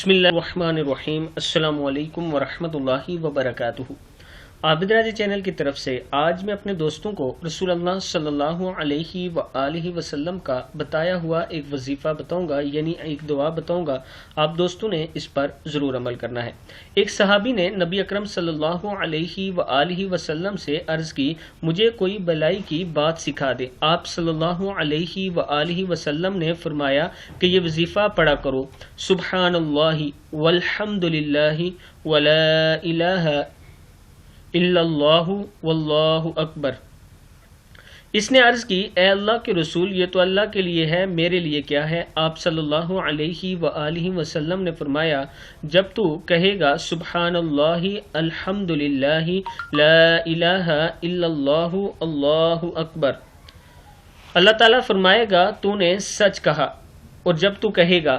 बिस्मिल्लाहिर्रहमानिर्रहीम। अस्सलामु अलैकुम वरहमतुल्लाहि वबरकातुहू। आबिdraja चैनल की तरफ से आज मैं अपने दोस्तों को रसूलुल्लाह सल्लल्लाहु अलैहि वसल्लम का बताया हुआ एक वजीफा बताऊंगा, यानी एक दुआ बताऊंगा। आप दोस्तों ने इस पर ज़रूर अमल करना है। एक सहाबी ने नबी अकरम सल्लल्लाहु अलैहि वसल्लम से अर्ज़ की, मुझे कोई भलाई की बात सिखा दे। आप सल्लल्लाहु अलैहि वसल्लम ने फरमाया कि ये वजीफा पढ़ा करो, सुब्हानल्लाहि वल्हम्दुलिल्लाहि वला इलाहा इल्लल्लाहु वल्लाहु अकबर। इसने अर्ज की, ए अल्लाह के रसूल, ये तो अल्लाह के लिए है, मेरे लिए क्या है? आप सल्लल्लाहु अलैहि वसल्लम ने फरमाया, जब तू कहेगा सुब्हानल्लाहि अल्हम्दुलिल्लाहि ला इलाहा इल्लल्लाहु अल्लाहु अकबर, अल्लाह ताला फरमाएगा तूने सच कहा। और जब तू कहेगा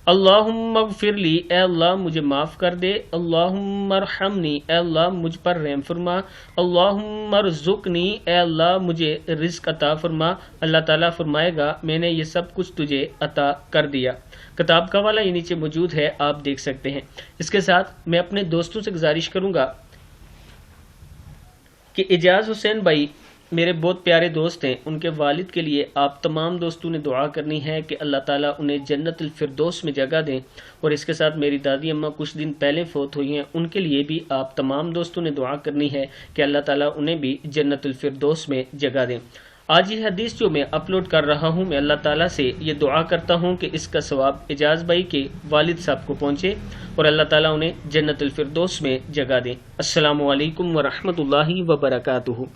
अल्लाहुम्मा ग़फ़िरली, ए अल्लाह मुझे माफ़ कर दे, अल्लाहुम्मा अर्हमनी, ए अल्लाह मुझ पर रहम फरमा, अल्लाहुम्मा अर्ज़ुक़नी, ए अल्लाह मुझे रिज़्क़ अता फरमा, अल्लाह ताला फरमाएगा मैंने ये सब कुछ तुझे अता कर दिया। किताब का वाला ये नीचे मौजूद है, आप देख सकते हैं। इसके साथ मैं अपने दोस्तों से गुजारिश करूँगा कि एजाज हुसैन भाई मेरे बहुत प्यारे दोस्त हैं, उनके वालिद के लिए आप तमाम दोस्तों ने दुआ करनी है कि अल्लाह ताला उन्हें जन्नतुल फिरदौस में जगह दें। और इसके साथ मेरी दादी अम्मा कुछ दिन पहले फौत हुई हैं, उनके लिए भी आप तमाम दोस्तों ने दुआ करनी है कि अल्लाह ताला उन्हें भी जन्नतुल फिरदौस में जगह दें। आज ये हदीस जो मैं अपलोड कर रहा हूँ, मैं अल्लाह ताला से ये दुआ करता हूँ कि इसका सवाब एजाज भाई के वालिद साहब को पहुँचे और अल्लाह ताला उन्हें जन्नतुल फिरदौस में जगह दें। अस्सलामु अलैकुम वरहमतुल्लाहि वबरकातुहू।